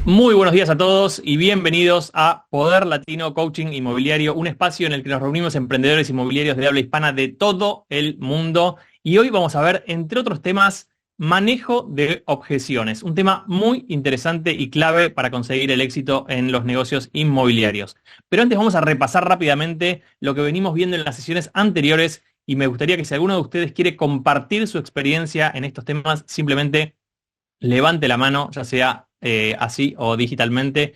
Muy buenos días a todos y bienvenidos a Poder Latino Coaching Inmobiliario, un espacio en el que nos reunimos emprendedores inmobiliarios de habla hispana de todo el mundo. Y hoy vamos a ver, entre otros temas, manejo de objeciones, un tema muy interesante y clave para conseguir el éxito en los negocios inmobiliarios. Pero antes vamos a repasar rápidamente lo que venimos viendo en las sesiones anteriores y me gustaría que si alguno de ustedes quiere compartir su experiencia en estos temas, simplemente levante la mano, ya sea así o digitalmente,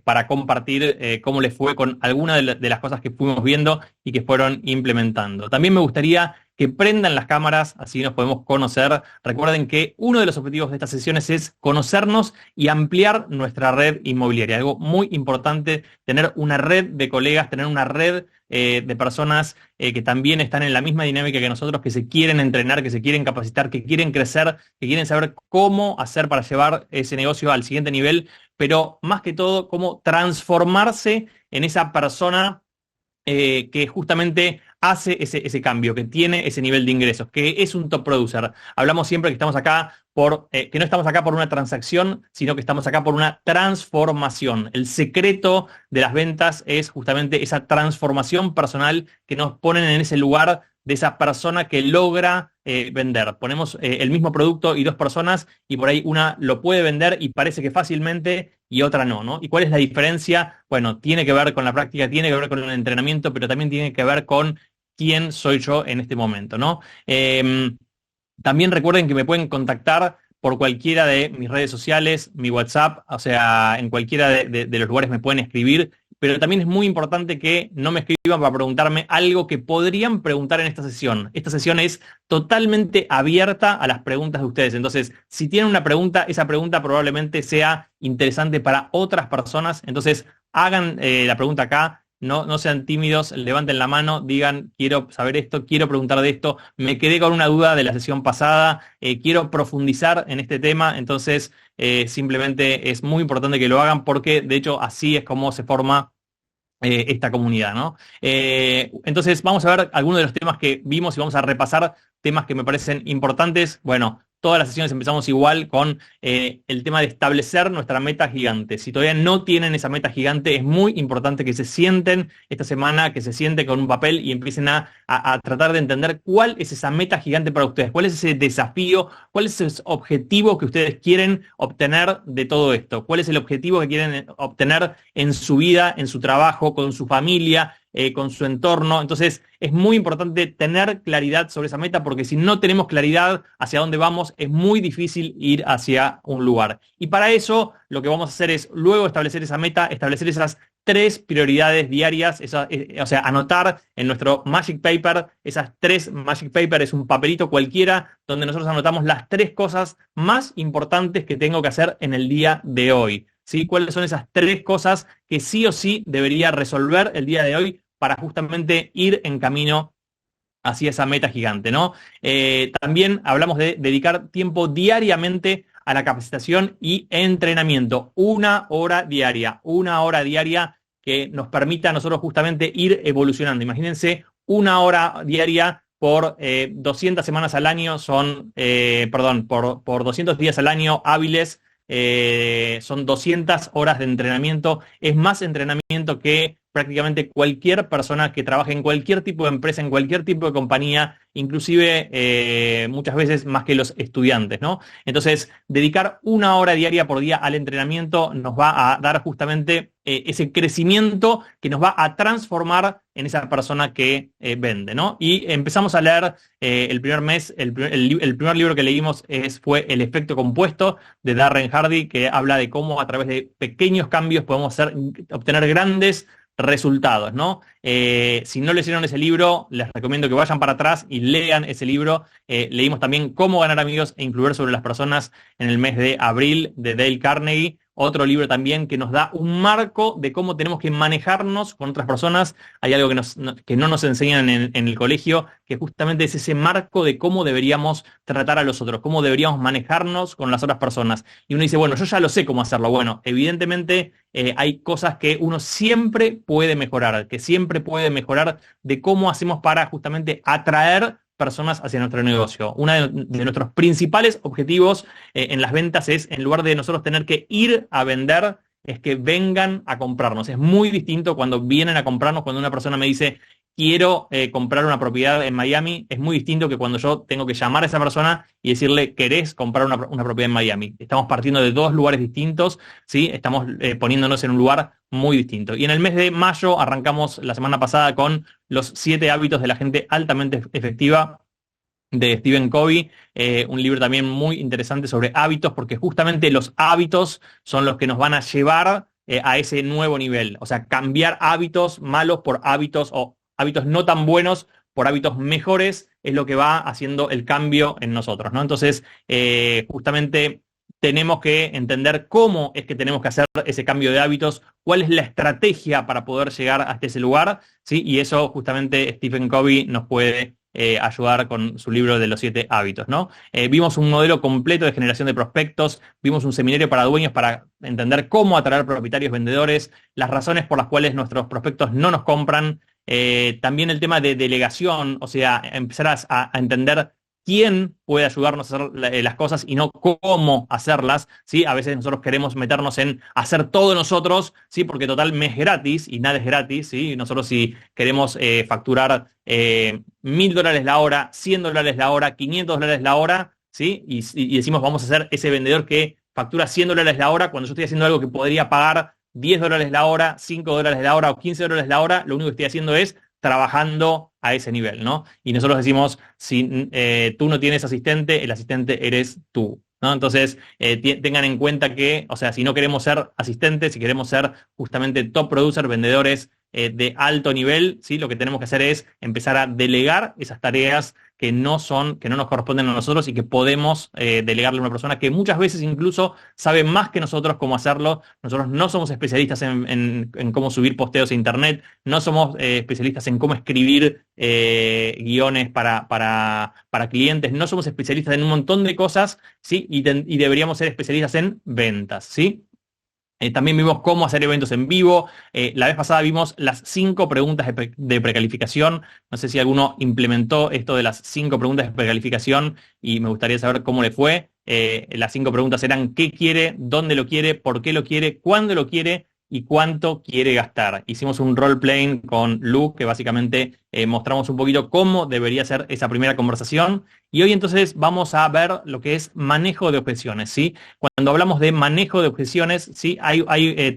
para compartir cómo les fue con alguna de las cosas que fuimos viendo y que fueron implementando. También me gustaría que prendan las cámaras, así nos podemos conocer. Recuerden que uno de los objetivos de estas sesiones es conocernos y ampliar nuestra red inmobiliaria. Algo muy importante, tener una red de colegas, tener una red de personas que también están en la misma dinámica que nosotros, que se quieren entrenar, que se quieren capacitar, que quieren crecer, que quieren saber cómo hacer para llevar ese negocio al siguiente nivel, pero más que todo, cómo transformarse en esa persona que justamente hace ese cambio, que tiene ese nivel de ingresos, que es un top producer. Hablamos siempre que estamos acá que no estamos acá por una transacción, sino que estamos acá por una transformación. El secreto de las ventas es justamente esa transformación personal que nos ponen en ese lugar de esa persona que logra vender. Ponemos el mismo producto y dos personas y por ahí una lo puede vender y parece que fácilmente y otra no, ¿no? ¿Y cuál es la diferencia? Bueno, tiene que ver con la práctica, tiene que ver con el entrenamiento, pero también tiene que ver con quién soy yo en este momento, ¿no? También recuerden que me pueden contactar por cualquiera de mis redes sociales, mi WhatsApp, o sea, en cualquiera de los lugares me pueden escribir, pero también es muy importante que no me escriban para preguntarme algo que podrían preguntar en esta sesión. Esta sesión es totalmente abierta a las preguntas de ustedes. Entonces, si tienen una pregunta, esa pregunta probablemente sea interesante para otras personas. Entonces, hagan la pregunta acá. No sean tímidos, levanten la mano, digan, quiero saber esto, quiero preguntar de esto, me quedé con una duda de la sesión pasada, quiero profundizar en este tema, entonces simplemente es muy importante que lo hagan porque de hecho así es como se forma esta comunidad, ¿no? Entonces vamos a ver algunos de los temas que vimos y vamos a repasar temas que me parecen importantes. Bueno, todas las sesiones empezamos igual con el tema de establecer nuestra meta gigante. Si todavía no tienen esa meta gigante, es muy importante que se sienten esta semana, que se sienten con un papel y empiecen a tratar de entender cuál es esa meta gigante para ustedes, cuál es ese desafío, cuál es ese objetivo que ustedes quieren obtener de todo esto, cuál es el objetivo que quieren obtener en su vida, en su trabajo, con su familia, con su entorno. Entonces, es muy importante tener claridad sobre esa meta porque si no tenemos claridad hacia dónde vamos, es muy difícil ir hacia un lugar. Y para eso, lo que vamos a hacer es luego establecer esa meta, establecer esas tres prioridades diarias, o sea, anotar en nuestro Magic Paper, esas tres Magic Paper es un papelito cualquiera donde nosotros anotamos las tres cosas más importantes que tengo que hacer en el día de hoy. ¿Sí? ¿Cuáles son esas tres cosas que sí o sí debería resolver el día de hoy para justamente ir en camino hacia esa meta gigante, ¿no? También hablamos de dedicar tiempo diariamente a la capacitación y entrenamiento. Una hora diaria que nos permita a nosotros justamente ir evolucionando. Imagínense una hora diaria por 200 semanas al año, por 200 días al año hábiles, son 200 horas de entrenamiento. Es más entrenamiento que prácticamente cualquier persona que trabaje en cualquier tipo de empresa, en cualquier tipo de compañía, inclusive muchas veces más que los estudiantes, ¿no? Entonces, dedicar una hora diaria por día al entrenamiento nos va a dar justamente ese crecimiento que nos va a transformar en esa persona que vende, ¿no? Y empezamos a leer el primer mes, el primer libro que leímos fue El efecto compuesto de Darren Hardy, que habla de cómo a través de pequeños cambios podemos obtener grandes resultados, ¿no? Si no leyeron ese libro, les recomiendo que vayan para atrás y lean ese libro. Leímos también Cómo ganar amigos e influir sobre las personas en el mes de abril de Dale Carnegie. Otro libro también que nos da un marco de cómo tenemos que manejarnos con otras personas. Hay algo que no nos enseñan en el colegio, que justamente es ese marco de cómo deberíamos tratar a los otros, cómo deberíamos manejarnos con las otras personas. Y uno dice, bueno, yo ya lo sé cómo hacerlo. Bueno, evidentemente hay cosas que uno siempre puede mejorar, de cómo hacemos para justamente atraer personas hacia nuestro negocio. Uno de nuestros principales objetivos en las ventas es, en lugar de nosotros tener que ir a vender, es que vengan a comprarnos. Es muy distinto cuando vienen a comprarnos, cuando una persona me dice, quiero comprar una propiedad en Miami, es muy distinto que cuando yo tengo que llamar a esa persona y decirle, ¿querés comprar una propiedad en Miami? Estamos partiendo de dos lugares distintos, ¿sí? Estamos poniéndonos en un lugar muy distinto. Y en el mes de mayo arrancamos la semana pasada con los 7 hábitos de la gente altamente efectiva de Stephen Covey, un libro también muy interesante sobre hábitos, porque justamente los hábitos son los que nos van a llevar a ese nuevo nivel. O sea, cambiar hábitos malos por hábitos o hábitos no tan buenos por hábitos mejores es lo que va haciendo el cambio en nosotros, ¿no? Entonces, justamente tenemos que entender cómo es que tenemos que hacer ese cambio de hábitos, cuál es la estrategia para poder llegar hasta ese lugar, ¿sí? Y eso justamente Stephen Covey nos puede ayudar con su libro de los 7 hábitos, ¿no? Vimos un modelo completo de generación de prospectos, vimos un seminario para dueños para entender cómo atraer propietarios vendedores, las razones por las cuales nuestros prospectos no nos compran, también el tema de delegación, o sea, empezar a entender quién puede ayudarnos a hacer las cosas y no cómo hacerlas, ¿sí? A veces nosotros queremos meternos en hacer todo nosotros, ¿sí? Porque total me es gratis y nada es gratis, ¿sí? Nosotros si queremos facturar $1.000 la hora, $100 la hora, $500 la hora, ¿sí? Y decimos vamos a ser ese vendedor que factura $100 la hora cuando yo estoy haciendo algo que podría pagar $10 la hora, $5 la hora o $15 la hora, lo único que estoy haciendo es trabajando a ese nivel, ¿no? Y nosotros decimos, si tú no tienes asistente, el asistente eres tú, ¿no? Entonces, tengan en cuenta que, o sea, si no queremos ser asistentes, si queremos ser justamente top producer, vendedores de alto nivel, ¿sí? Lo que tenemos que hacer es empezar a delegar esas tareas que no nos corresponden a nosotros y que podemos delegarle a una persona que muchas veces incluso sabe más que nosotros cómo hacerlo. Nosotros no somos especialistas en cómo subir posteos a internet, no somos especialistas en cómo escribir guiones para clientes, no somos especialistas en un montón de cosas, ¿sí? Y deberíamos ser especialistas en ventas, ¿sí? También vimos cómo hacer eventos en vivo. La vez pasada vimos las 5 preguntas de precalificación. No sé si alguno implementó esto de las 5 preguntas de precalificación y me gustaría saber cómo le fue. Las 5 preguntas eran qué quiere, dónde lo quiere, por qué lo quiere, cuándo lo quiere y cuánto quiere gastar. Hicimos un role-playing con Lu, que básicamente mostramos un poquito cómo debería ser esa primera conversación. Y hoy entonces vamos a ver lo que es manejo de objeciones, ¿sí? Cuando hablamos de manejo de objeciones, ¿sí?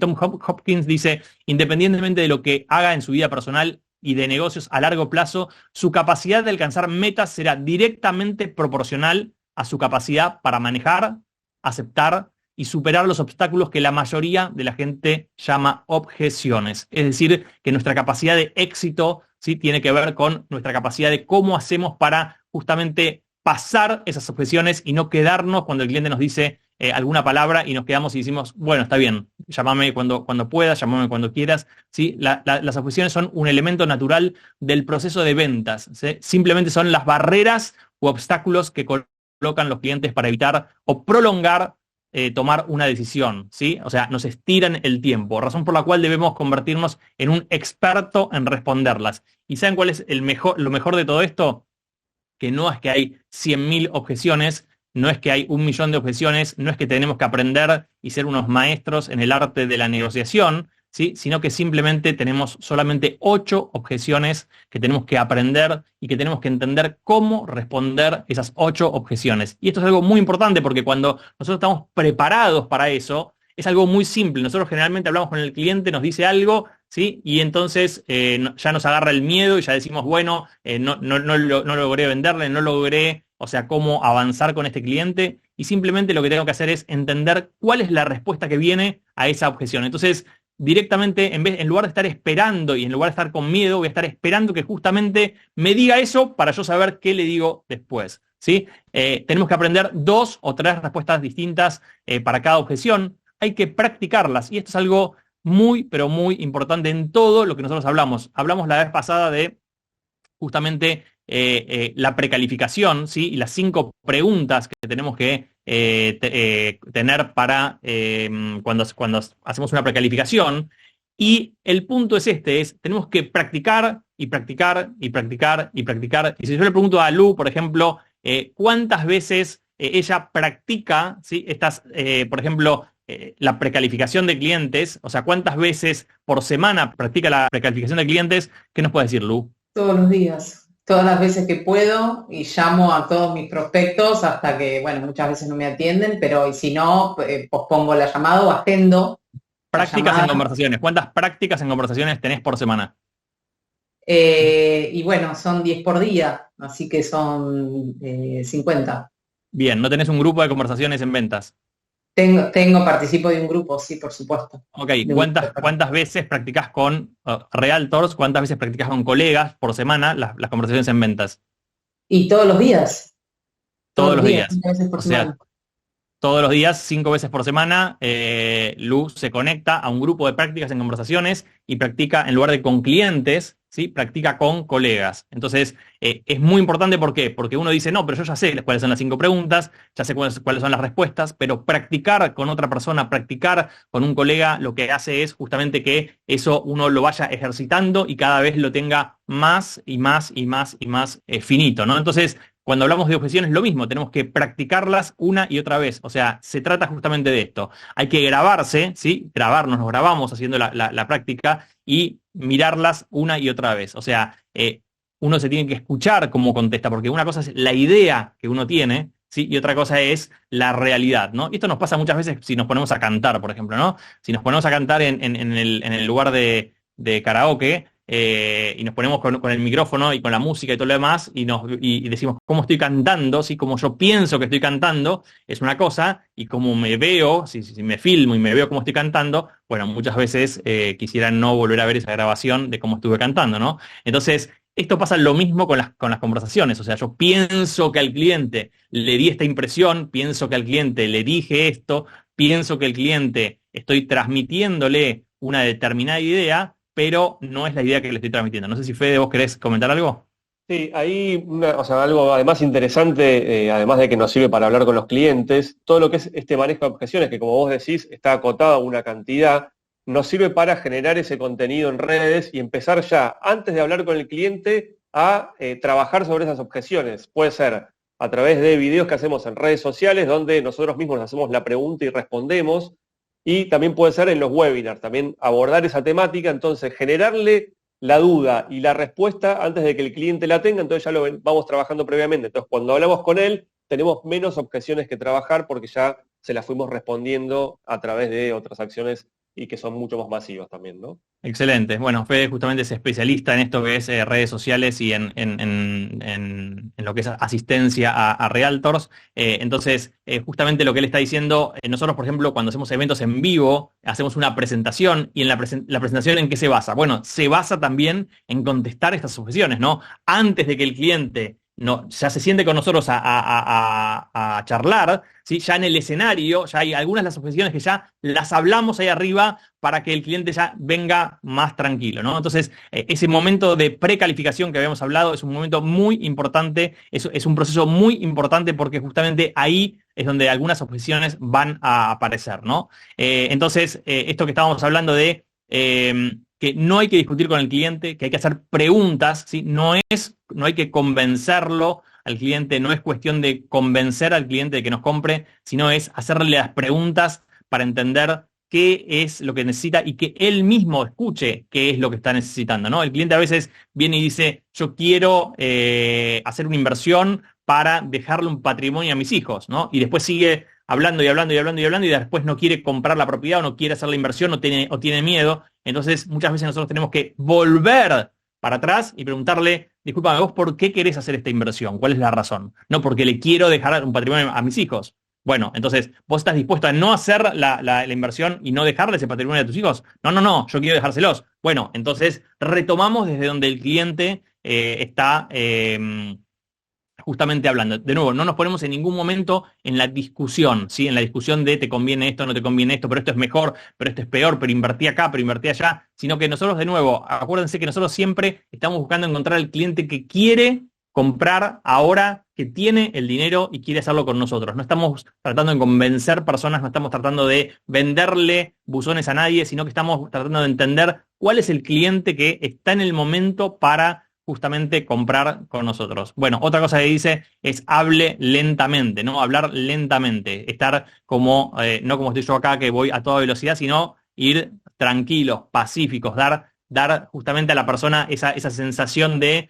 Tom Hopkins dice, independientemente de lo que haga en su vida personal y de negocios a largo plazo, su capacidad de alcanzar metas será directamente proporcional a su capacidad para manejar, aceptar y superar los obstáculos que la mayoría de la gente llama objeciones. Es decir, que nuestra capacidad de éxito, ¿sí? Tiene que ver con nuestra capacidad de cómo hacemos para justamente pasar esas objeciones y no quedarnos cuando el cliente nos dice alguna palabra y nos quedamos y decimos, bueno, está bien, llámame cuando puedas, llámame cuando quieras, ¿sí? Las objeciones son un elemento natural del proceso de ventas, ¿sí? Simplemente son las barreras u obstáculos que colocan los clientes para evitar o prolongar tomar una decisión, ¿sí? O sea, nos estiran el tiempo, razón por la cual debemos convertirnos en un experto en responderlas. ¿Y saben cuál es lo mejor de todo esto? Que no es que hay 100.000 objeciones, no es que hay 1.000.000 de objeciones, no es que tenemos que aprender y ser unos maestros en el arte de la negociación, ¿sí? Sino que simplemente tenemos solamente 8 objeciones que tenemos que aprender y que tenemos que entender cómo responder esas 8 objeciones. Y esto es algo muy importante porque cuando nosotros estamos preparados para eso, es algo muy simple. Nosotros generalmente hablamos con el cliente, nos dice algo, ¿sí? Y entonces ya nos agarra el miedo y ya decimos, bueno, no logré venderle, no logré, o sea, cómo avanzar con este cliente. Y simplemente lo que tengo que hacer es entender cuál es la respuesta que viene a esa objeción. Entonces, directamente, en lugar de estar esperando y en lugar de estar con miedo, voy a estar esperando que justamente me diga eso para yo saber qué le digo después, ¿sí? Tenemos que aprender 2 o 3 respuestas distintas para cada objeción. Hay que practicarlas y esto es algo muy, pero muy importante en todo lo que nosotros hablamos. Hablamos la vez pasada de justamente la precalificación, ¿sí? Y las 5 preguntas que tenemos que tener para cuando hacemos una precalificación. Y el punto es tenemos que practicar y practicar y practicar y practicar. Y si yo le pregunto a Lu, por ejemplo, ¿cuántas veces ella practica, ¿sí? Por ejemplo, la precalificación de clientes? O sea, ¿cuántas veces por semana practica la precalificación de clientes? ¿Qué nos puede decir, Lu? Todos los días, todas las veces que puedo y llamo a todos mis prospectos hasta que, bueno, muchas veces no me atienden, pero y si no, pospongo la llamada o agendo la Prácticas en llamada. conversaciones. ¿Cuántas prácticas en conversaciones tenés por semana? Y bueno, son 10 por día, así que son 50. Bien, ¿no tenés un grupo de conversaciones en ventas? Participo de un grupo, sí, por supuesto. Ok, De un grupo. ¿cuántas veces practicás con realtors? ¿Cuántas veces practicás con colegas por semana las conversaciones en ventas? Y todos Todos los los días, días. 5 veces por O sea, semana. todos los días, 5 veces por semana, Lu se conecta a un grupo de prácticas en conversaciones y practica, en lugar de con clientes, ¿sí? Practica con colegas. Entonces, es muy importante, ¿por qué? Porque uno dice, no, pero yo ya sé cuáles son las 5 preguntas, ya sé cuáles son las respuestas, pero practicar con otra persona, practicar con un colega, lo que hace es justamente que eso uno lo vaya ejercitando y cada vez lo tenga más y más y más y más finito, ¿no? Entonces, cuando hablamos de objeciones, lo mismo, tenemos que practicarlas una y otra vez. O sea, se trata justamente de esto. Hay que grabarse, ¿sí? Grabarnos, nos grabamos haciendo la práctica y mirarlas una y otra vez. O sea, uno se tiene que escuchar cómo contesta, porque una cosa es la idea que uno tiene, ¿sí? Y otra cosa es la realidad, ¿no? Y esto nos pasa muchas veces si nos ponemos a cantar, por ejemplo, ¿no? Si nos ponemos a cantar en el lugar de karaoke, y nos ponemos con el micrófono y con la música y todo lo demás y decimos cómo estoy cantando, ¿sí? Como yo pienso que estoy cantando, es una cosa, y como me veo, si me filmo y me veo cómo estoy cantando, bueno, muchas veces quisiera no volver a ver esa grabación de cómo estuve cantando, ¿no? Entonces, esto pasa lo mismo con las conversaciones. O sea, yo pienso que al cliente le di esta impresión, pienso que al cliente le dije esto, pienso que al cliente estoy transmitiéndole una determinada idea, pero no es la idea que le estoy transmitiendo. No sé si Fede, vos querés comentar algo. Sí, ahí, o sea, algo además interesante, además de que nos sirve para hablar con los clientes, todo lo que es este manejo de objeciones, que como vos decís, está acotado a una cantidad, nos sirve para generar ese contenido en redes y empezar ya, antes de hablar con el cliente, a trabajar sobre esas objeciones. Puede ser a través de videos que hacemos en redes sociales, donde nosotros mismos nos hacemos la pregunta y respondemos, y también puede ser en los webinars, también abordar esa temática, entonces generarle la duda y la respuesta antes de que el cliente la tenga, entonces ya vamos trabajando previamente. Entonces, cuando hablamos con él, tenemos menos objeciones que trabajar porque ya se las fuimos respondiendo a través de otras acciones y que son mucho más masivas también, ¿no? Excelente. Bueno, Fede justamente es especialista en esto que es redes sociales y en lo que es asistencia a realtors. Entonces, justamente lo que él está diciendo, nosotros, por ejemplo, cuando hacemos eventos en vivo, hacemos una presentación y la presentación ¿en qué se basa? Bueno, se basa también en contestar estas objeciones, ¿no? Antes de que el cliente no, ya se siente con nosotros a charlar, ¿sí? Ya en el escenario, ya hay algunas de las objeciones que ya las hablamos ahí arriba para que el cliente ya venga más tranquilo, ¿no? Entonces, ese momento de precalificación que habíamos hablado es un momento muy importante, es un proceso muy importante porque justamente ahí es donde algunas objeciones van a aparecer, ¿no? Entonces, esto que estábamos hablando de que no hay que discutir con el cliente, que hay que hacer preguntas, ¿sí? No hay que convencerlo al cliente, no es cuestión de convencer al cliente de que nos compre, sino es hacerle las preguntas para entender qué es lo que necesita y que él mismo escuche qué es lo que está necesitando, ¿no? El cliente a veces viene y dice, yo quiero hacer una inversión para dejarle un patrimonio a mis hijos, ¿no? Y después sigue hablando y hablando y hablando y hablando y después no quiere comprar la propiedad o no quiere hacer la inversión o tiene miedo. Entonces, muchas veces nosotros tenemos que volver para atrás y preguntarle, discúlpame, vos por qué querés hacer esta inversión, ¿cuál es la razón? No, porque le quiero dejar un patrimonio a mis hijos. Bueno, entonces, ¿vos estás dispuesto a no hacer la inversión y no dejarle ese patrimonio a tus hijos? No, no, no, yo quiero dejárselos. Bueno, entonces retomamos desde donde el cliente está justamente hablando. De nuevo, no nos ponemos en ningún momento en la discusión, ¿sí? En la discusión de te conviene esto, no te conviene esto, pero esto es mejor, pero esto es peor, pero invertí acá, pero invertí allá, sino que nosotros, de nuevo, acuérdense que nosotros siempre estamos buscando encontrar al cliente que quiere comprar ahora, que tiene el dinero y quiere hacerlo con nosotros. No estamos tratando de convencer personas, no estamos tratando de venderle buzones a nadie, sino que estamos tratando de entender cuál es el cliente que está en el momento para justamente comprar con nosotros. Bueno, otra cosa que dice es hable lentamente, ¿no? Hablar lentamente, estar como, no como estoy yo acá que voy a toda velocidad, sino ir tranquilos, pacíficos, dar justamente a la persona esa sensación de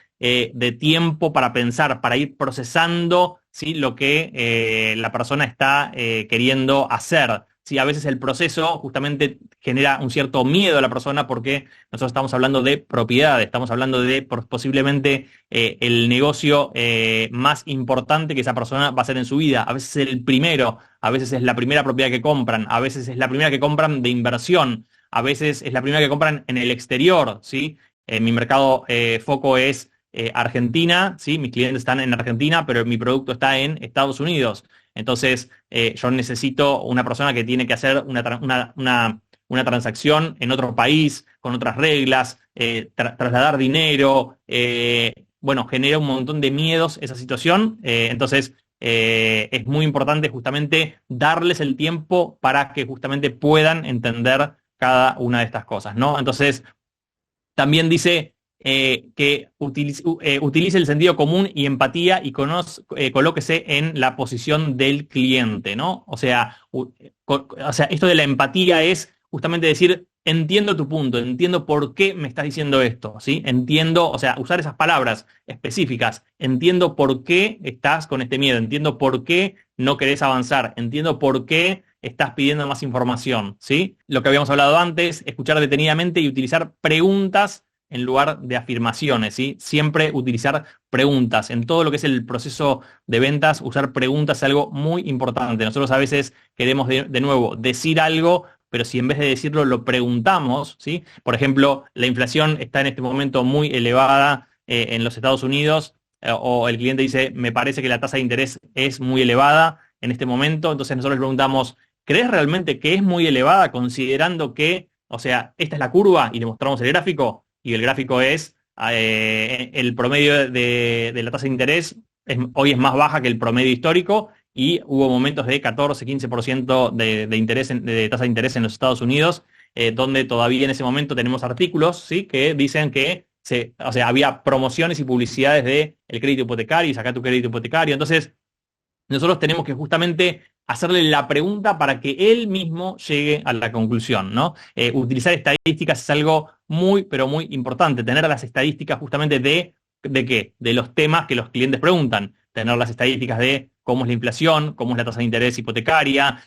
tiempo para pensar, para ir procesando, ¿sí? Lo que la persona está queriendo hacer. Sí, a veces el proceso justamente genera un cierto miedo a la persona porque nosotros estamos hablando de propiedades, estamos hablando de posiblemente el negocio más importante que esa persona va a hacer en su vida. A veces es el primero, a veces es la primera propiedad que compran, a veces es la primera que compran de inversión, a veces es la primera que compran en el exterior, ¿sí? Mi mercado foco es Argentina, ¿sí? Mis clientes están en Argentina, pero mi producto está en Estados Unidos. Entonces, yo necesito una persona que tiene que hacer una transacción en otro país, con otras reglas, trasladar dinero, bueno, genera un montón de miedos esa situación. Entonces, es muy importante justamente darles el tiempo para que justamente puedan entender cada una de estas cosas, ¿no? Entonces, también dice que utilice el sentido común y empatía y colóquese en la posición del cliente, ¿no? O sea, esto de la empatía es justamente decir, entiendo tu punto, entiendo por qué me estás diciendo esto, ¿sí? Entiendo, o sea, usar esas palabras específicas, entiendo por qué estás con este miedo, entiendo por qué no querés avanzar, entiendo por qué estás pidiendo más información, ¿sí? Lo que habíamos hablado antes, escuchar detenidamente y utilizar preguntas en lugar de afirmaciones, ¿sí? Siempre utilizar preguntas. En todo lo que es el proceso de ventas, usar preguntas es algo muy importante. Nosotros a veces queremos, de nuevo, decir algo, pero si en vez de decirlo lo preguntamos, ¿sí? Por ejemplo, la inflación está en este momento muy elevada en los Estados Unidos, o el cliente dice, me parece que la tasa de interés es muy elevada en este momento, entonces nosotros le preguntamos, ¿crees realmente que es muy elevada considerando que, o sea, esta es la curva y le mostramos el gráfico? Y el gráfico es el promedio de la tasa de interés hoy es más baja que el promedio histórico y hubo momentos de 14, 15% de interés de tasa de interés en los Estados Unidos, donde todavía en ese momento tenemos artículos, ¿sí? Que dicen que o sea, había promociones y publicidades de el crédito hipotecario y saca tu crédito hipotecario. Entonces, nosotros tenemos que justamente hacerle la pregunta para que él mismo llegue a la conclusión, ¿no? Utilizar estadísticas es algo muy, pero muy importante. Tener las estadísticas justamente ¿de qué? De los temas que los clientes preguntan. Tener las estadísticas de cómo es la inflación, cómo es la tasa de interés hipotecaria,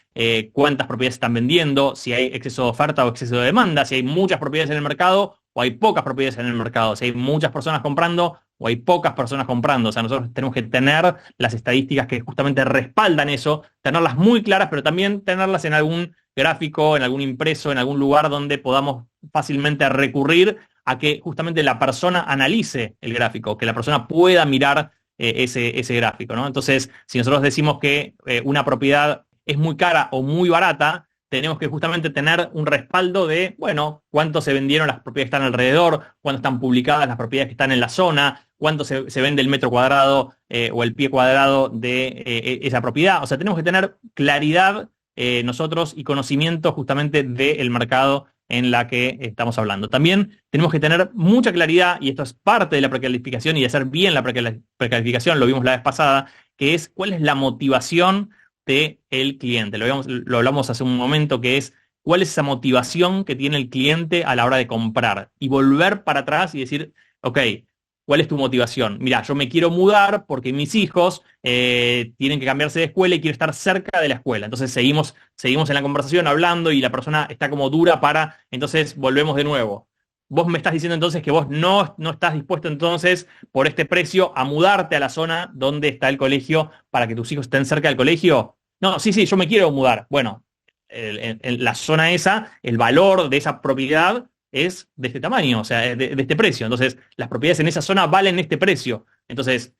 cuántas propiedades están vendiendo, si hay exceso de oferta o exceso de demanda, si hay muchas propiedades en el mercado o hay pocas propiedades en el mercado, si hay muchas personas comprando o hay pocas personas comprando. O sea, nosotros tenemos que tener las estadísticas que justamente respaldan eso, tenerlas muy claras, pero también tenerlas en algún gráfico, en algún impreso, en algún lugar donde podamos fácilmente recurrir a que justamente la persona analice el gráfico, que la persona pueda mirar ese gráfico, ¿no? Entonces, si nosotros decimos que una propiedad es muy cara o muy barata, tenemos que justamente tener un respaldo de, bueno, cuánto se vendieron las propiedades que están alrededor, cuánto están publicadas las propiedades que están en la zona, cuánto se vende el metro cuadrado o el pie cuadrado de esa propiedad. O sea, tenemos que tener claridad nosotros y conocimiento justamente del mercado en la que estamos hablando. También tenemos que tener mucha claridad, y esto es parte de la precalificación y de hacer bien la precalificación, lo vimos la vez pasada, que es cuál es la motivación del cliente. Lo hablamos hace un momento, que es cuál es esa motivación que tiene el cliente a la hora de comprar y volver para atrás y decir, ok, ¿cuál es tu motivación? Mira, yo me quiero mudar porque mis hijos tienen que cambiarse de escuela y quiero estar cerca de la escuela. Entonces seguimos en la conversación hablando y la persona está como dura entonces volvemos de nuevo. Vos me estás diciendo entonces que vos no estás dispuesto entonces por este precio a mudarte a la zona donde está el colegio para que tus hijos estén cerca del colegio. No, sí, yo me quiero mudar. Bueno, en la zona esa, el valor de esa propiedad es de este tamaño, o sea, es de este precio. Entonces, las propiedades en esa zona valen este precio. Entonces,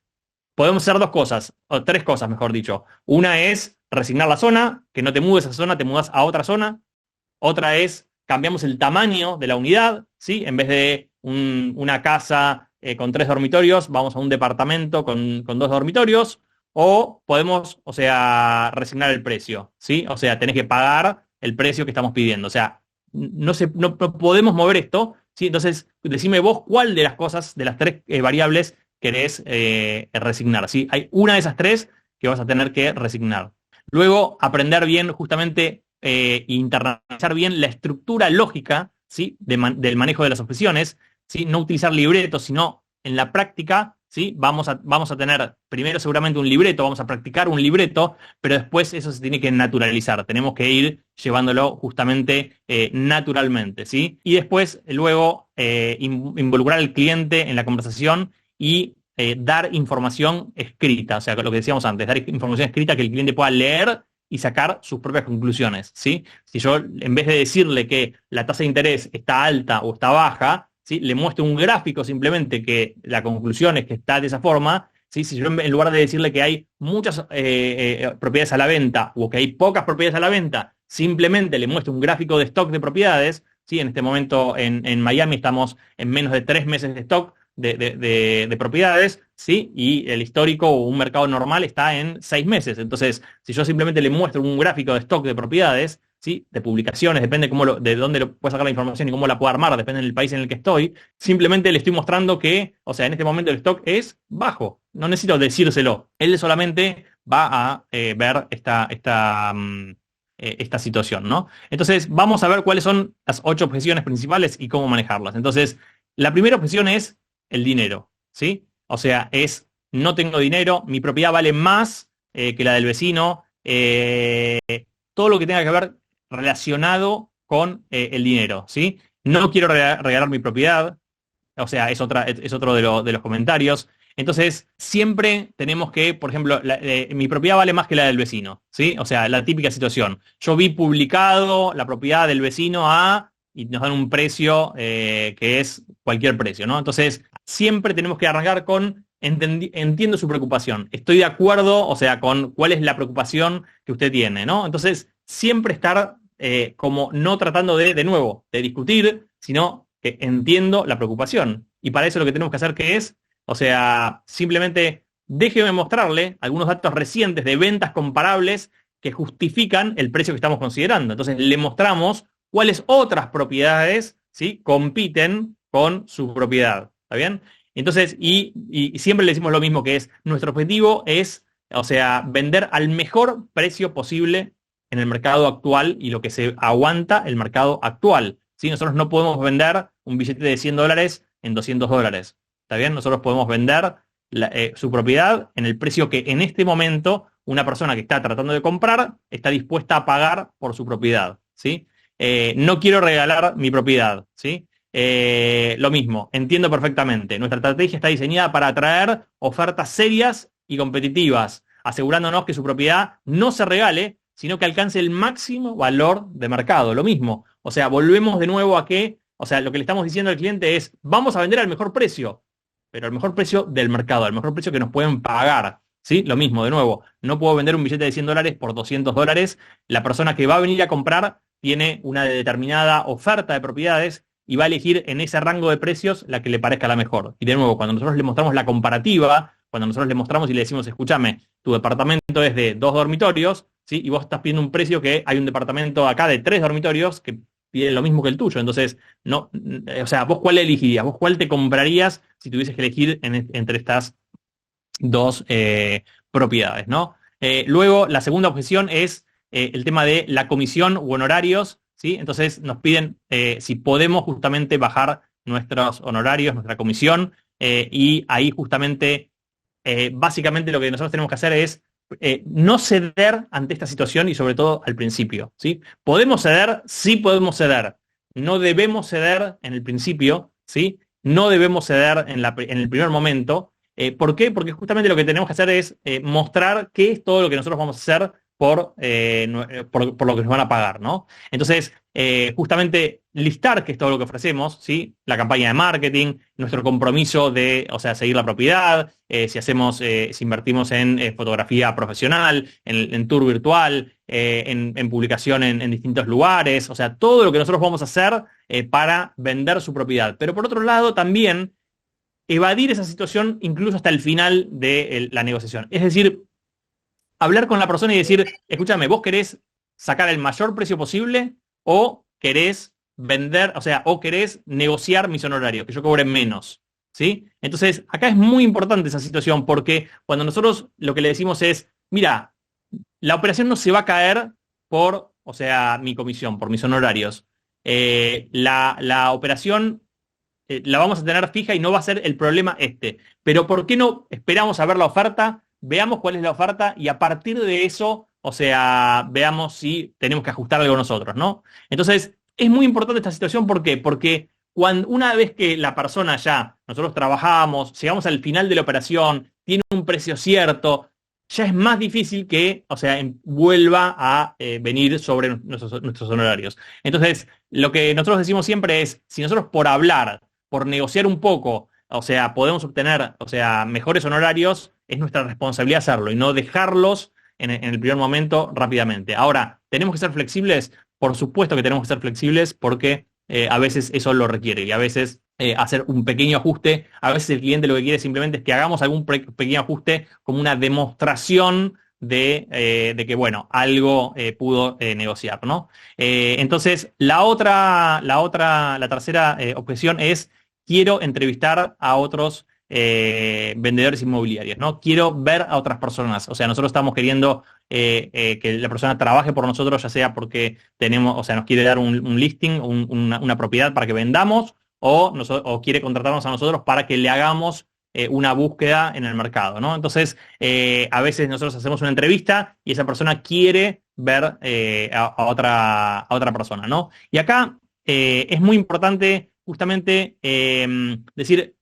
podemos hacer dos cosas, o tres cosas, mejor dicho. Una es resignar la zona, que no te mudes a esa zona, te mudas a otra zona. Otra es cambiamos el tamaño de la unidad, ¿sí? En vez de una casa con 3 dormitorios, vamos a un departamento con 2 dormitorios. o podemos, o sea, resignar el precio, ¿sí? O sea, tenés que pagar el precio que estamos pidiendo. O sea, no podemos mover esto, ¿sí? Entonces, decime vos cuál de las cosas, de las tres variables querés resignar, ¿sí? Hay una de esas tres que vas a tener que resignar. Luego, aprender bien, justamente, internalizar bien la estructura lógica, ¿sí? Del manejo de las objeciones, ¿sí? No utilizar libretos, sino en la práctica, ¿sí? Vamos a tener primero seguramente un libreto, vamos a practicar un libreto, pero después eso se tiene que naturalizar. Tenemos que ir llevándolo justamente naturalmente, ¿sí? Y después, luego, involucrar al cliente en la conversación y dar información escrita, o sea, lo que decíamos antes, dar información escrita que el cliente pueda leer y sacar sus propias conclusiones, ¿sí? Si yo, en vez de decirle que la tasa de interés está alta o está baja, ¿sí? Le muestro un gráfico simplemente que la conclusión es que está de esa forma, ¿sí? Si yo en lugar de decirle que hay muchas propiedades a la venta o que hay pocas propiedades a la venta, simplemente le muestro un gráfico de stock de propiedades, ¿sí? En este momento en Miami estamos en menos de 3 meses de stock de propiedades, ¿sí? Y el histórico o un mercado normal está en 6 meses. Entonces, si yo simplemente le muestro un gráfico de stock de propiedades, ¿sí? De publicaciones, depende de dónde lo puedo sacar la información y cómo la puedo armar, depende del país en el que estoy, simplemente le estoy mostrando que, o sea, en este momento el stock es bajo. No necesito decírselo. Él solamente va a ver esta situación, ¿no? Entonces, vamos a ver cuáles son las 8 objeciones principales y cómo manejarlas. Entonces, la primera objeción es el dinero, ¿sí? O sea, no tengo dinero, mi propiedad vale más que la del vecino, todo lo que tenga que ver relacionado con el dinero, ¿sí? No quiero regalar mi propiedad, o sea, es otro de los comentarios. Entonces, siempre tenemos que, por ejemplo, mi propiedad vale más que la del vecino, ¿sí? O sea, la típica situación. Yo vi publicado la propiedad del vecino A y nos dan un precio que es cualquier precio, ¿no? Entonces, siempre tenemos que arrancar con entiendo su preocupación. Estoy de acuerdo, o sea, con cuál es la preocupación que usted tiene, ¿no? Entonces, siempre estar como no tratando de nuevo, de discutir, sino que entiendo la preocupación. Y para eso lo que tenemos que hacer que es, o sea, simplemente déjeme mostrarle algunos datos recientes de ventas comparables que justifican el precio que estamos considerando. Entonces, le mostramos cuáles otras propiedades, ¿sí? Compiten con su propiedad. ¿Está bien? Entonces, y siempre le decimos lo mismo, que es, nuestro objetivo es, o sea, vender al mejor precio posible en el mercado actual y lo que se aguanta el mercado actual, ¿sí? Nosotros no podemos vender un billete de $100 en $200, ¿está bien? Nosotros podemos vender su propiedad en el precio que en este momento una persona que está tratando de comprar está dispuesta a pagar por su propiedad, ¿sí? No quiero regalar mi propiedad, ¿sí? Lo mismo, entiendo perfectamente. Nuestra estrategia está diseñada para atraer ofertas serias y competitivas, asegurándonos que su propiedad no se regale, sino que alcance el máximo valor de mercado. Lo mismo, o sea, volvemos de nuevo a que, o sea, lo que le estamos diciendo al cliente es, vamos a vender al mejor precio, pero al mejor precio del mercado, al mejor precio que nos pueden pagar. ¿Sí? Lo mismo, de nuevo, no puedo vender un billete de $100 por $200. La persona que va a venir a comprar tiene una determinada oferta de propiedades y va a elegir en ese rango de precios la que le parezca la mejor. Y de nuevo, cuando nosotros le mostramos la comparativa, cuando nosotros le mostramos y le decimos, escúchame, tu departamento es de 2 dormitorios, ¿sí? Y vos estás pidiendo un precio que hay un departamento acá de 3 dormitorios que pide lo mismo que el tuyo. Entonces, no, o sea, ¿vos cuál elegirías? ¿Vos cuál te comprarías si tuvieses que elegir entre estas dos propiedades, ¿no? Luego, la segunda objeción es el tema de la comisión u honorarios, ¿sí? Entonces nos piden si podemos justamente bajar nuestros honorarios, nuestra comisión, y ahí justamente, básicamente lo que nosotros tenemos que hacer es no ceder ante esta situación y sobre todo al principio, ¿sí? ¿Podemos ceder? Sí podemos ceder. No debemos ceder en el principio, ¿sí? No debemos ceder en el primer momento. ¿Por qué? Porque justamente lo que tenemos que hacer es mostrar qué es todo lo que nosotros vamos a hacer por lo que nos van a pagar, ¿no? Entonces, justamente listar qué es todo lo que ofrecemos, ¿sí? La campaña de marketing, nuestro compromiso de, o sea, seguir la propiedad, si invertimos en fotografía profesional, en tour virtual, en publicación en distintos lugares, o sea, todo lo que nosotros vamos a hacer para vender su propiedad. Pero por otro lado, también evadir esa situación incluso hasta el final de la negociación. Es decir, hablar con la persona y decir, escúchame, ¿vos querés sacar el mayor precio posible o querés vender, o sea, o querés negociar mis honorarios, que yo cobre menos? ¿Sí? Entonces, acá es muy importante esa situación porque cuando nosotros lo que le decimos es, mira, la operación no se va a caer por, o sea, mi comisión, por mis honorarios. La operación la vamos a tener fija y no va a ser el problema este. Pero ¿por qué no esperamos a ver la oferta? Veamos cuál es la oferta y a partir de eso, o sea, veamos si tenemos que ajustar algo nosotros, ¿no? Entonces, es muy importante esta situación, ¿por qué? Porque una vez que la persona ya, nosotros trabajamos, llegamos al final de la operación, tiene un precio cierto, ya es más difícil que, o sea, vuelva a venir sobre nuestros honorarios. Entonces, lo que nosotros decimos siempre es, si nosotros por hablar, por negociar un poco, o sea, podemos obtener, o sea, mejores honorarios, es nuestra responsabilidad hacerlo y no dejarlos en el primer momento rápidamente. Ahora, ¿tenemos que ser flexibles? Por supuesto que tenemos que ser flexibles porque a veces eso lo requiere y a veces hacer un pequeño ajuste, a veces el cliente lo que quiere simplemente es que hagamos algún pequeño ajuste como una demostración de que, bueno, algo pudo negociar, ¿no? Entonces, la tercera objeción es, quiero entrevistar a otros vendedores inmobiliarios, ¿no? Quiero ver a otras personas. O sea, nosotros estamos queriendo que la persona trabaje por nosotros, ya sea porque tenemos, o sea, nos quiere dar un listing, una propiedad para que vendamos, o quiere contratarnos a nosotros para que le hagamos una búsqueda en el mercado, ¿no? Entonces, a veces nosotros hacemos una entrevista y esa persona quiere ver a otra persona, ¿no? Y acá es muy importante justamente decir,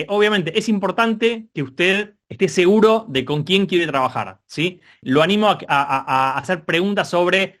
obviamente es importante que usted esté seguro de con quién quiere trabajar, ¿sí? Lo animo a hacer preguntas sobre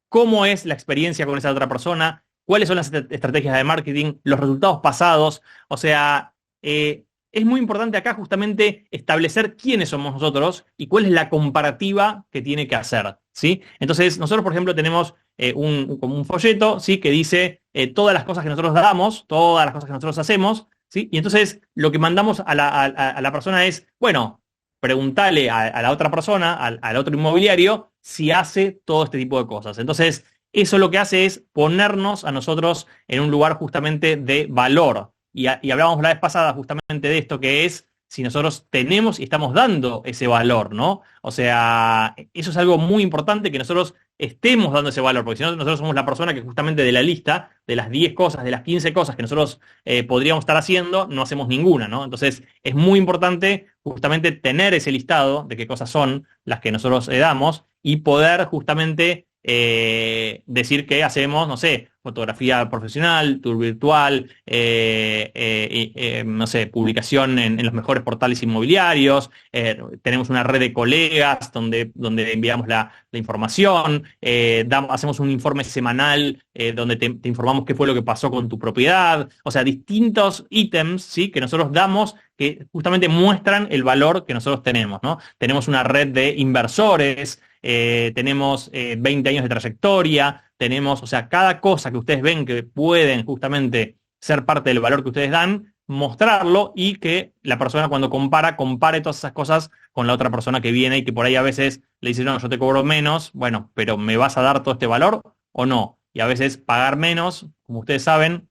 cómo es la experiencia con esa otra persona, cuáles son las estrategias de marketing, los resultados pasados. O sea, es muy importante acá justamente establecer quiénes somos nosotros y cuál es la comparativa que tiene que hacer, ¿sí? Entonces, nosotros, por ejemplo, tenemos como un folleto, ¿sí? Que dice todas las cosas que nosotros damos, todas las cosas que nosotros hacemos, ¿sí? Y entonces lo que mandamos a la persona es, bueno, preguntale a la otra persona, al otro inmobiliario, si hace todo este tipo de cosas. Entonces, eso lo que hace es ponernos a nosotros en un lugar justamente de valor. Y hablábamos la vez pasada justamente de esto, que es si nosotros tenemos y estamos dando ese valor, ¿no? O sea, eso es algo muy importante, que nosotros estemos dando ese valor, porque si no, nosotros somos la persona que justamente de la lista, de las 10 cosas, de las 15 cosas que nosotros podríamos estar haciendo, no hacemos ninguna, ¿no? Entonces, es muy importante justamente tener ese listado de qué cosas son las que nosotros damos y poder justamente decir que hacemos, no sé, fotografía profesional, tour virtual, no sé, publicación en los mejores portales inmobiliarios, tenemos una red de colegas donde enviamos la información, hacemos un informe semanal donde te informamos qué fue lo que pasó con tu propiedad, o sea, distintos ítems, ¿sí? Que nosotros damos que justamente muestran el valor que nosotros tenemos, ¿no? Tenemos una red de inversores, tenemos 20 años de trayectoria, tenemos, o sea, cada cosa que ustedes ven que pueden justamente ser parte del valor que ustedes dan, mostrarlo y que la persona cuando compare todas esas cosas con la otra persona que viene y que por ahí a veces le dice, no, yo te cobro menos, bueno, pero ¿me vas a dar todo este valor o no? Y a veces pagar menos, como ustedes saben,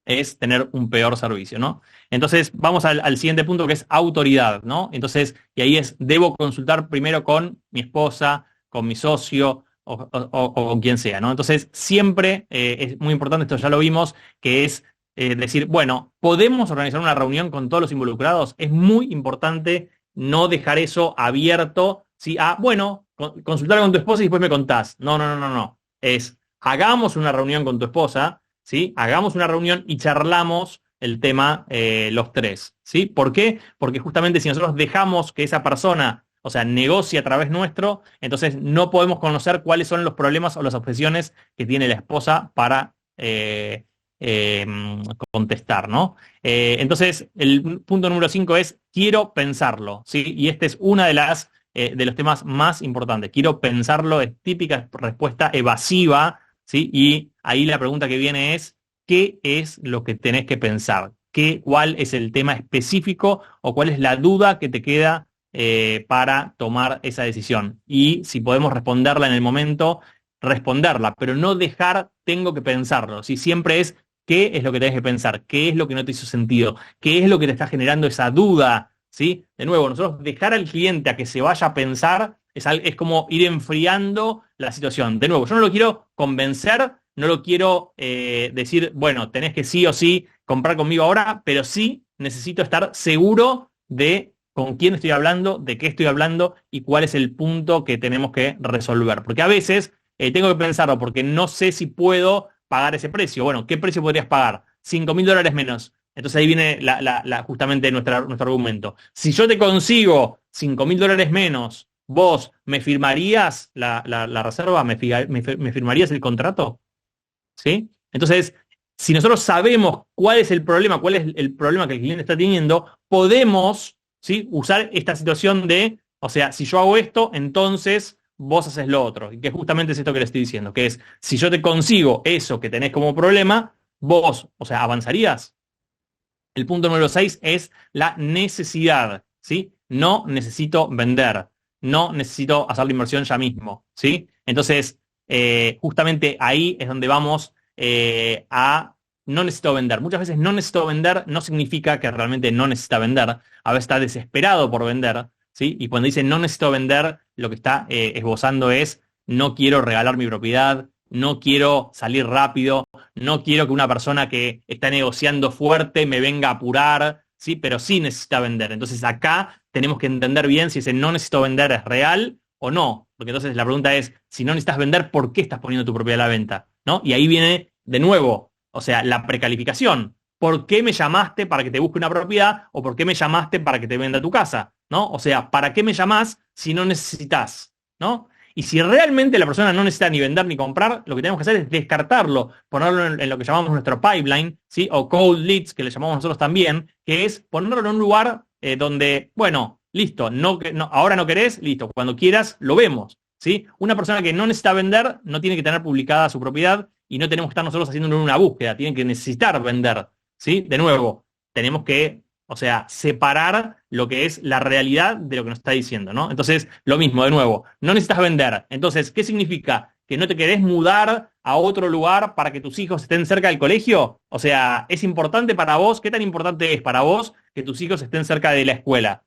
es tener un peor servicio, ¿no? Entonces, vamos al siguiente punto, que es autoridad, ¿no? Entonces, y ahí es, debo consultar primero con mi esposa, con mi socio o con quien sea, ¿no? Entonces, siempre es muy importante, esto ya lo vimos, que es decir, bueno, ¿podemos organizar una reunión con todos los involucrados? Es muy importante no dejar eso abierto, ¿sí? Bueno, consultar con tu esposa y después me contás. No, no, no, no, no. Es, hagamos una reunión con tu esposa, ¿sí? Hagamos una reunión y charlamos el tema los tres, ¿sí? ¿Por qué? Porque justamente si nosotros dejamos que esa persona, o sea, negocie a través nuestro, entonces no podemos conocer cuáles son los problemas o las objeciones que tiene la esposa para eh, contestar, ¿no? Entonces, el punto número 5 es, quiero pensarlo, ¿sí? Y este es una de los temas más importantes. Quiero pensarlo, es típica respuesta evasiva, ¿sí? Y ahí la pregunta que viene es, ¿qué es lo que tenés que pensar? ¿Cuál es el tema específico o cuál es la duda que te queda para tomar esa decisión. Y si podemos responderla en el momento, responderla, pero no dejar, tengo que pensarlo. Si siempre es, ¿qué es lo que tenés que pensar? ¿Qué es lo que no te hizo sentido? ¿Qué es lo que te está generando esa duda? ¿Sí? De nuevo, nosotros dejar al cliente a que se vaya a pensar es como ir enfriando la situación. De nuevo, yo no lo quiero convencer, no lo quiero decir, bueno, tenés que sí o sí comprar conmigo ahora, pero sí necesito estar seguro de con quién estoy hablando, de qué estoy hablando y cuál es el punto que tenemos que resolver. Porque a veces tengo que pensarlo porque no sé si puedo pagar ese precio. Bueno, ¿qué precio podrías pagar? $5.000 menos. Entonces ahí viene justamente nuestro argumento. Si yo te consigo $5.000 menos, ¿vos me firmarías la reserva? ¿Me firmarías el contrato? ¿Sí? Entonces, si nosotros sabemos cuál es el problema que el cliente está teniendo, podemos, ¿sí?, usar esta situación de, o sea, si yo hago esto, entonces vos haces lo otro. Y que justamente es esto que le estoy diciendo, que es, si yo te consigo eso que tenés como problema, vos, o sea, avanzarías. El punto número 6 es la necesidad, ¿sí? No necesito vender, no necesito hacer la inversión ya mismo, ¿sí? Entonces, justamente ahí es donde vamos a no necesito vender. Muchas veces no necesito vender no significa que realmente no necesita vender. A veces está desesperado por vender, ¿sí? Y cuando dice no necesito vender, lo que está esbozando es no quiero regalar mi propiedad, no quiero salir rápido, no quiero que una persona que está negociando fuerte me venga a apurar, ¿sí? Pero sí necesita vender. Entonces acá tenemos que entender bien si ese no necesito vender es real o no. Porque entonces la pregunta es, si no necesitas vender, ¿por qué estás poniendo tu propiedad a la venta? ¿No? Y ahí viene de nuevo, o sea, la precalificación. ¿Por qué me llamaste para que te busque una propiedad o por qué me llamaste para que te venda tu casa? ¿No? O sea, ¿para qué me llamás si no necesitas? ¿No? Y si realmente la persona no necesita ni vender ni comprar, lo que tenemos que hacer es descartarlo, ponerlo en lo que llamamos nuestro pipeline, ¿sí? O cold leads, que le llamamos nosotros también, que es ponerlo en un lugar donde, bueno, listo, ahora no querés, listo, cuando quieras lo vemos, ¿sí? Una persona que no necesita vender no tiene que tener publicada su propiedad y no tenemos que estar nosotros haciendo una búsqueda, tienen que necesitar vender, ¿sí? De nuevo, tenemos que, o sea, separar lo que es la realidad de lo que nos está diciendo, ¿no? Entonces, lo mismo, de nuevo, no necesitas vender. Entonces, ¿qué significa? ¿Que no te querés mudar a otro lugar para que tus hijos estén cerca del colegio? O sea, ¿es importante para vos? ¿Qué tan importante es para vos que tus hijos estén cerca de la escuela?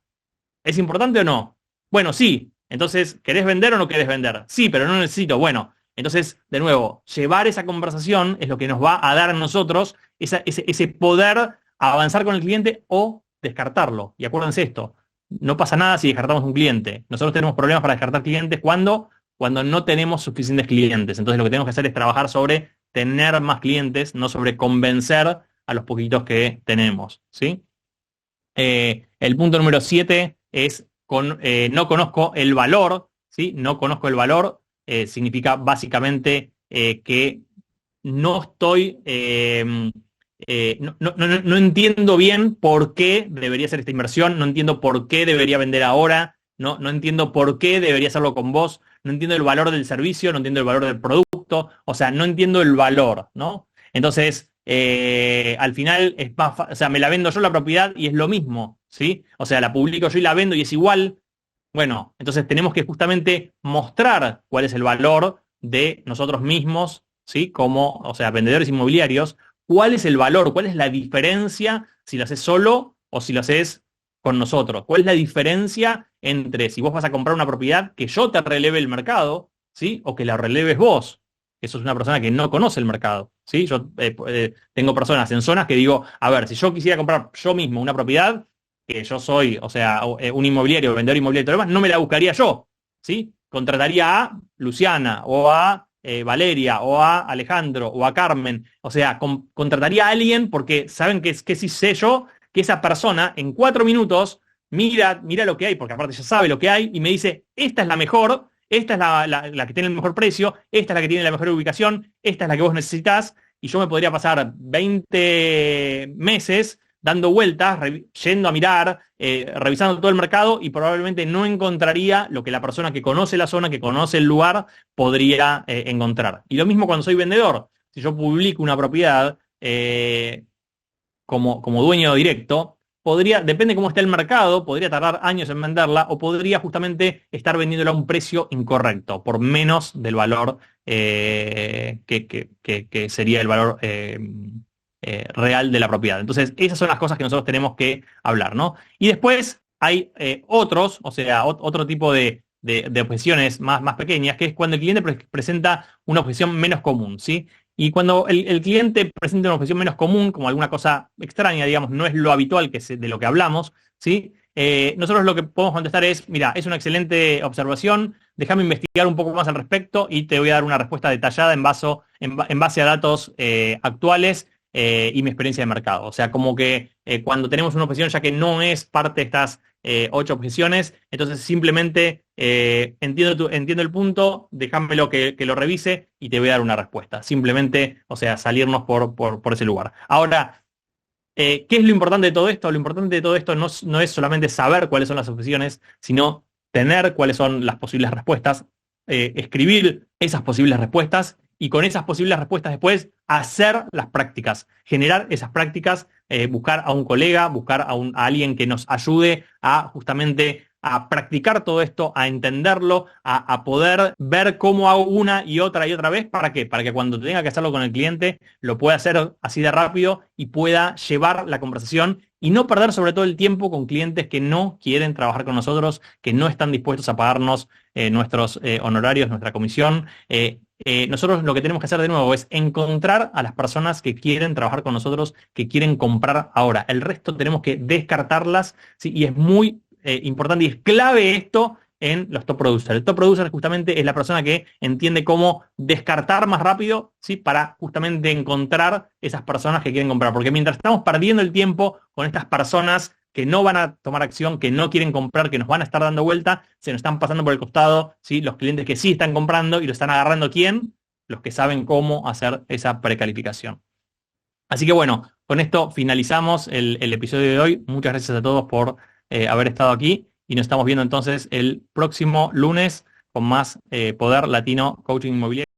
¿Es importante o no? Bueno, sí. Entonces, ¿querés vender o no querés vender? Sí, pero no necesito. Bueno, entonces, de nuevo, llevar esa conversación es lo que nos va a dar a nosotros ese poder a avanzar con el cliente o descartarlo. Y acuérdense esto, no pasa nada si descartamos un cliente. Nosotros tenemos problemas para descartar clientes cuando no tenemos suficientes clientes. Entonces lo que tenemos que hacer es trabajar sobre tener más clientes, no sobre convencer a los poquitos que tenemos, ¿sí? El punto número 7 es no conozco el valor, ¿sí? No conozco el valor, significa básicamente que no estoy, no entiendo bien por qué debería hacer esta inversión, no entiendo por qué debería vender ahora, no entiendo por qué debería hacerlo con vos, no entiendo el valor del servicio, no entiendo el valor del producto, o sea, no entiendo el valor, ¿no? Entonces, al final, o sea, me la vendo yo la propiedad y es lo mismo, ¿sí? O sea, la publico yo y la vendo y es igual. Bueno, entonces tenemos que justamente mostrar cuál es el valor de nosotros mismos, ¿sí? Como, o sea, vendedores inmobiliarios, cuál es el valor, cuál es la diferencia si lo haces solo o si lo haces con nosotros. ¿Cuál es la diferencia entre si vos vas a comprar una propiedad que yo te releve el mercado, ¿sí? O que la releves vos, que sos una persona que no conoce el mercado, ¿sí? Yo tengo personas en zonas que digo, a ver, si yo quisiera comprar yo mismo una propiedad, que yo soy, o sea, un inmobiliario, vendedor inmobiliario y todo lo demás, no me la buscaría yo, ¿sí? Contrataría a Luciana o a Valeria o a Alejandro o a Carmen, o sea, contrataría a alguien porque saben que sí sé yo que esa persona en 4 minutos mira lo que hay, porque aparte ya sabe lo que hay y me dice, esta es la mejor, esta es la que tiene el mejor precio, esta es la que tiene la mejor ubicación, esta es la que vos necesitas, y yo me podría pasar 20 meses dando vueltas, yendo a mirar, revisando todo el mercado y probablemente no encontraría lo que la persona que conoce la zona, que conoce el lugar, podría encontrar. Y lo mismo cuando soy vendedor. Si yo publico una propiedad como dueño directo, podría, depende cómo esté el mercado, podría tardar años en venderla o podría justamente estar vendiéndola a un precio incorrecto, por menos del valor que sería el valor real de la propiedad. Entonces, esas son las cosas que nosotros tenemos que hablar, ¿no? Y después hay otros, o sea, otro tipo de objeciones más pequeñas, que es cuando el cliente presenta una objeción menos común, ¿sí? Y cuando el cliente presenta una objeción menos común, como alguna cosa extraña, digamos, no es lo habitual de lo que hablamos, ¿sí? Nosotros lo que podemos contestar es, mira, es una excelente observación, déjame investigar un poco más al respecto y te voy a dar una respuesta detallada en base a datos actuales y mi experiencia de mercado. O sea, como que cuando tenemos una objeción, ya que no es parte de estas 8 objeciones, entonces simplemente entiendo el punto, déjamelo que lo revise y te voy a dar una respuesta. Simplemente, o sea, salirnos por ese lugar. Ahora, ¿qué es lo importante de todo esto? Lo importante de todo esto no es solamente saber cuáles son las objeciones, sino tener cuáles son las posibles respuestas, escribir esas posibles respuestas y con esas posibles respuestas después hacer las prácticas, generar esas prácticas, buscar a un colega, buscar a alguien que nos ayude a justamente a practicar todo esto, a entenderlo, a poder ver cómo hago una y otra vez. ¿Para qué? Para que cuando tenga que hacerlo con el cliente lo pueda hacer así de rápido y pueda llevar la conversación y no perder sobre todo el tiempo con clientes que no quieren trabajar con nosotros, que no están dispuestos a pagarnos nuestros honorarios, nuestra comisión. Nosotros lo que tenemos que hacer de nuevo es encontrar a las personas que quieren trabajar con nosotros, que quieren comprar ahora. El resto tenemos que descartarlas, ¿sí? Y es muy importante y es clave esto en los top producers. El top producer justamente es la persona que entiende cómo descartar más rápido, ¿sí? Para justamente encontrar esas personas que quieren comprar. Porque mientras estamos perdiendo el tiempo con estas personas que no van a tomar acción, que no quieren comprar, que nos van a estar dando vuelta, se nos están pasando por el costado, ¿sí? Los clientes que sí están comprando y lo están agarrando, ¿quién? Los que saben cómo hacer esa precalificación. Así que bueno, con esto finalizamos el episodio de hoy. Muchas gracias a todos por haber estado aquí y nos estamos viendo entonces el próximo lunes con más Poder Latino Coaching Inmobiliario.